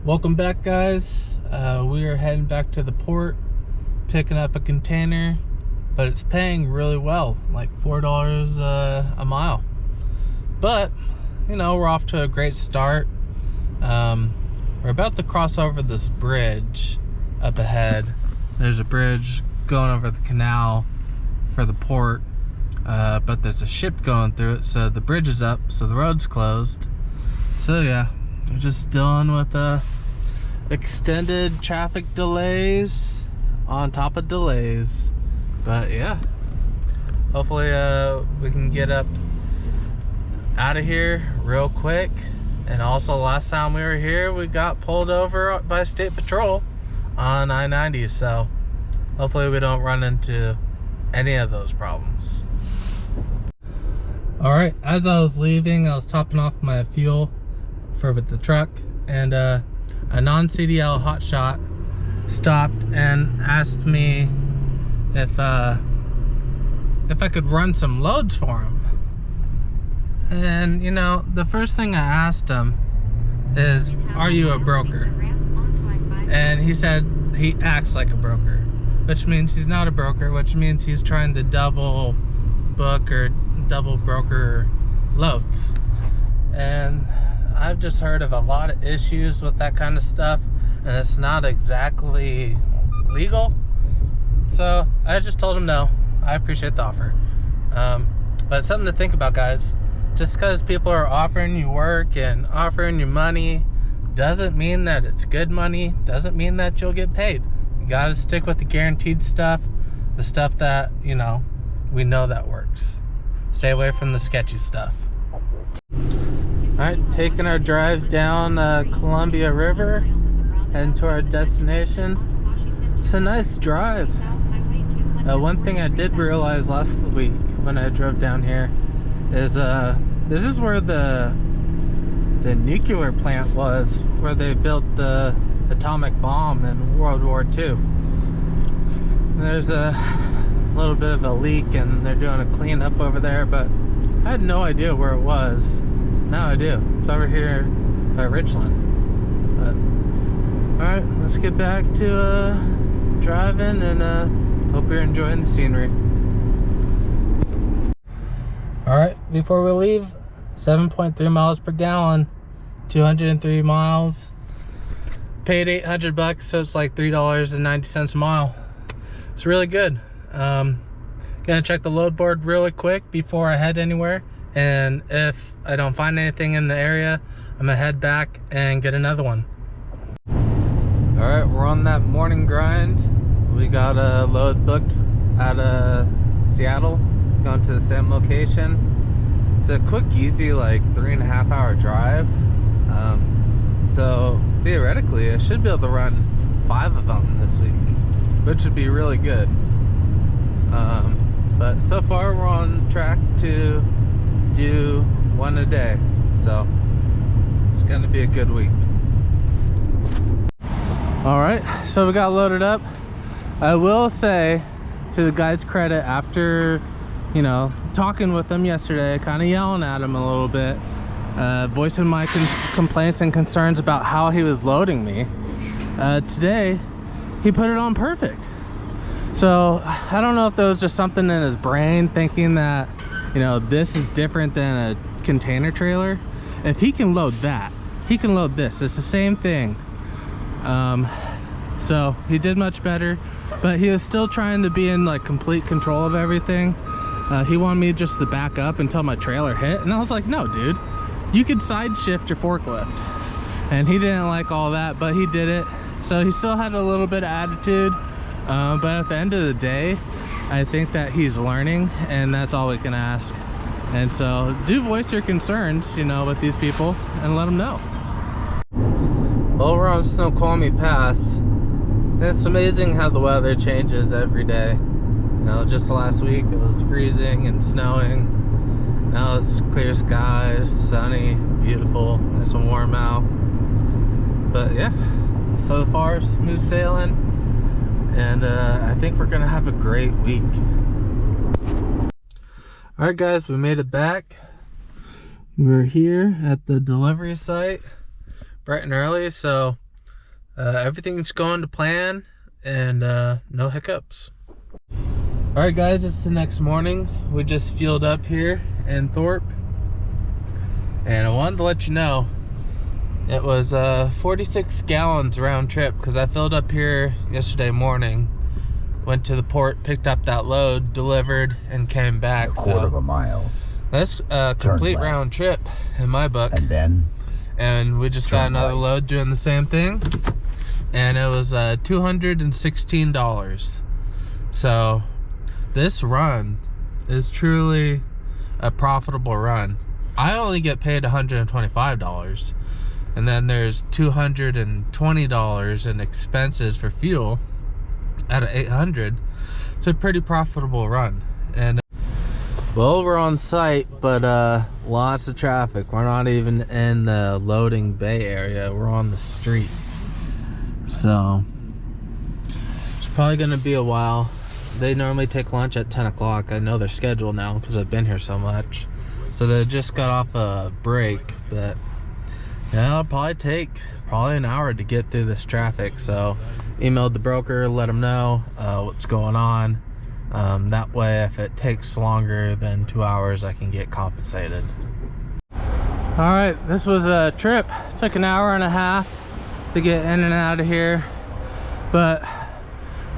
Welcome back, guys. We are heading back to the port, picking up a container, but it's paying really well, like $4 a mile. But, you know, we're off to a great start. We're about to cross over this bridge up ahead. There's a bridge going over the canal for the port, but there's a ship going through it, so the bridge is up, so the road's closed. So yeah, we're just dealing with extended traffic delays on top of delays. But yeah, hopefully we can get up out of here real quick. And also, last time we were here, we got pulled over by State Patrol on I-90, so hopefully we don't run into any of those problems. All right, as I was leaving, I was topping off my fuel with the truck, and a non-CDL hotshot stopped and asked me if I could run some loads for him. And you know, the first thing I asked him is, "Are you a broker?" And he said he acts like a broker, which means he's not a broker, which means he's trying to double book or double broker loads. And I've just heard of a lot of issues with that kind of stuff, and it's not exactly legal. So I just told him no, I appreciate the offer. But it's something to think about, guys. Just because people are offering you work and offering you money doesn't mean that it's good money, doesn't mean that you'll get paid. You gotta stick with the guaranteed stuff, the stuff that, you know, we know that works. Stay away from the sketchy stuff. Alright, taking our drive down Columbia River, heading to our destination. It's a nice drive. One thing I did realize last week when I drove down here is this is where the nuclear plant was, where they built the atomic bomb in World War II. There's a little bit of a leak and they're doing a cleanup over there, but I had no idea where it was. Now I do. It's over here by Richland. But alright, let's get back to driving, and hope you're enjoying the scenery. Alright, before we leave, 7.3 miles per gallon, 203 miles. Paid $800, so it's like $3.90 a mile. It's really good. Gonna check the load board really quick before I head anywhere, and if I don't find anything in the area, I'm gonna head back and get another one. Alright, we're on that morning grind. We got a load booked out of Seattle, going to the same location. It's a quick, easy, like 3.5 hour drive. So theoretically I should be able to run 5 of them this week, which would be really good. But so far we're on track to do 1 a day, so it's gonna be a good week. All right, so we got loaded up. I will say, to the guy's credit, after, you know, talking with him yesterday, kind of yelling at him a little bit, voicing my complaints and concerns about how he was loading me, today he put it on perfect. So I don't know if there was just something in his brain thinking that, you know, this is different than a container trailer. If he can load that, he can load this. It's the same thing. So he did much better, but he was still trying to be in like complete control of everything. He wanted me just to back up until my trailer hit, and I was like, no dude, you could side shift your forklift. And he didn't like all that, but he did it. So he still had a little bit of attitude, but at the end of the day, I think that he's learning, and that's all we can ask. And so do voice your concerns, you know, with these people, and let them know. Well, we're on Snoqualmie Pass, and it's amazing how the weather changes every day. You know, just last week it was freezing and snowing. Now it's clear skies, sunny, beautiful, nice and warm out. But yeah, so far smooth sailing, and I think we're gonna have a great week. All right guys, we made it back. We're here at the delivery site bright and early, so everything's going to plan, and no hiccups. All right, guys, it's the next morning. We just fueled up here in Thorpe, and I wanted to let you know it was 46 gallons round trip, because I filled up here yesterday morning, went to the port, picked up that load, delivered, and came back. A quarter of a mile. That's a complete round trip in my book. And we just got another load doing the same thing, and it was $216. So this run is truly a profitable run. I only get paid $125, and then there's $220 in expenses for fuel out of $800. It's a pretty profitable run. And well, we're on site, but lots of traffic. We're not even in the loading bay area. We're on the street. So it's probably gonna be a while. They normally take lunch at 10 o'clock. I know their schedule now because I've been here so much. So they just got off a break, but yeah, it'll probably take an hour to get through this traffic. So emailed the broker, let them know what's going on. That way, if it takes longer than 2 hours, I can get compensated. All right, this was a trip. It took an hour and a half to get in and out of here, but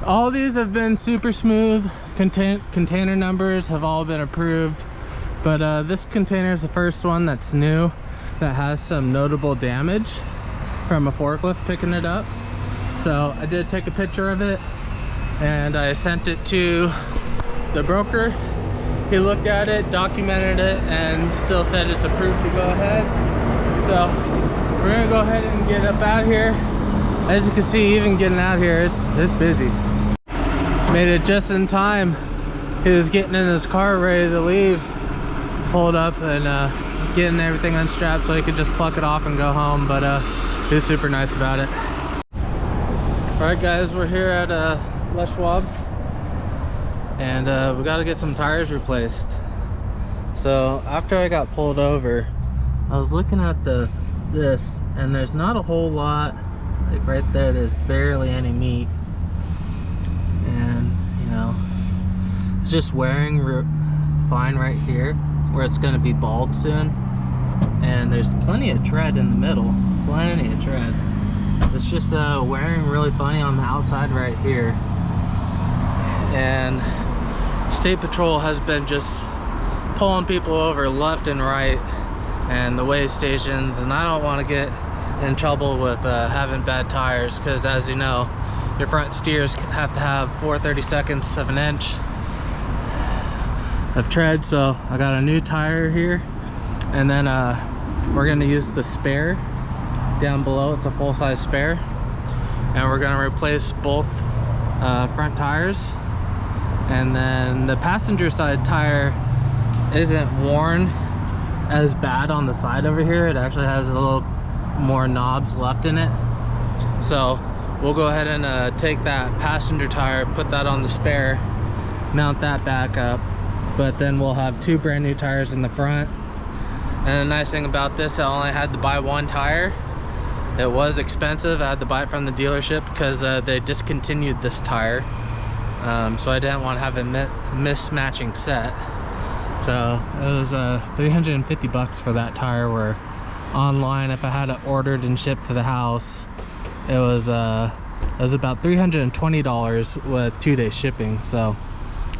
all these have been super smooth. Container numbers have all been approved, but this container is the first one that's new that has some notable damage from a forklift picking it up. So I did take a picture of it, and I sent it to the broker. He looked at it, documented it, and still said it's approved to go ahead. So we're gonna go ahead and get up out here. As you can see, even getting out here, it's busy. Made it just in time. He was getting in his car ready to leave, pulled up and getting everything unstrapped so he could just pluck it off and go home. But he was super nice about it. All right, guys, we're here at Les Schwab, and we got to get some tires replaced. So after I got pulled over, I was looking at this, and there's not a whole lot. Like right there, there's barely any meat, and you know, it's just wearing fine right here where it's going to be bald soon. And there's plenty of tread in the middle, plenty of tread. It's just wearing really funny on the outside right here. And State Patrol has been just pulling people over left and right, and the weigh stations, and I don't want to get in trouble with having bad tires, because as you know, your front steers have to have 4/32 of an inch of tread. So I got a new tire here, and then we're going to use the spare down below. It's a full-size spare, and we're going to replace both front tires. And then the passenger side tire isn't worn as bad on the side over here. It actually has a little more knobs left in it. So we'll go ahead and take that passenger tire, put that on the spare, mount that back up, but then we'll have two brand new tires in the front. And the nice thing about this, I only had to buy one tire. It was expensive. I had to buy it from the dealership because they discontinued this tire. So I didn't want to have a mismatching set. So it was 350 bucks for that tire, where online, if I had it ordered and shipped to the house, it was about $320 with 2-day shipping. So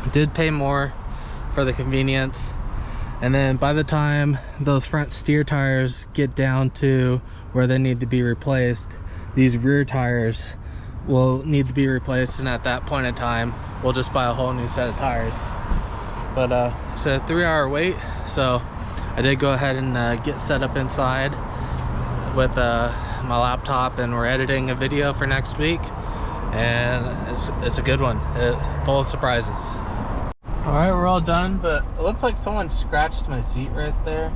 I did pay more for the convenience. And then by the time those front steer tires get down to where they need to be replaced, these rear tires will need to be replaced, and at that point in time we'll just buy a whole new set of tires. But it's a 3-hour wait, so I did go ahead and get set up inside with my laptop, and we're editing a video for next week, and it's a good one, full of surprises. All right, we're all done, but it looks like someone scratched my seat right there,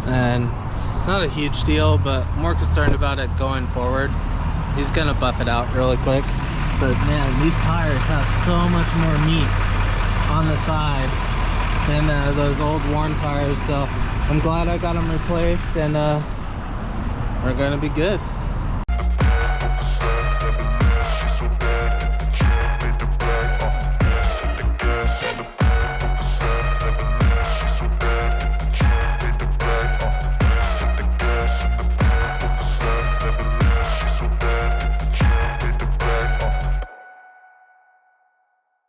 and it's not a huge deal, but I'm more concerned about it going forward. He's gonna buff it out really quick, but man, these tires have so much more meat on the side than those old worn tires. So I'm glad I got them replaced, and we're gonna be good.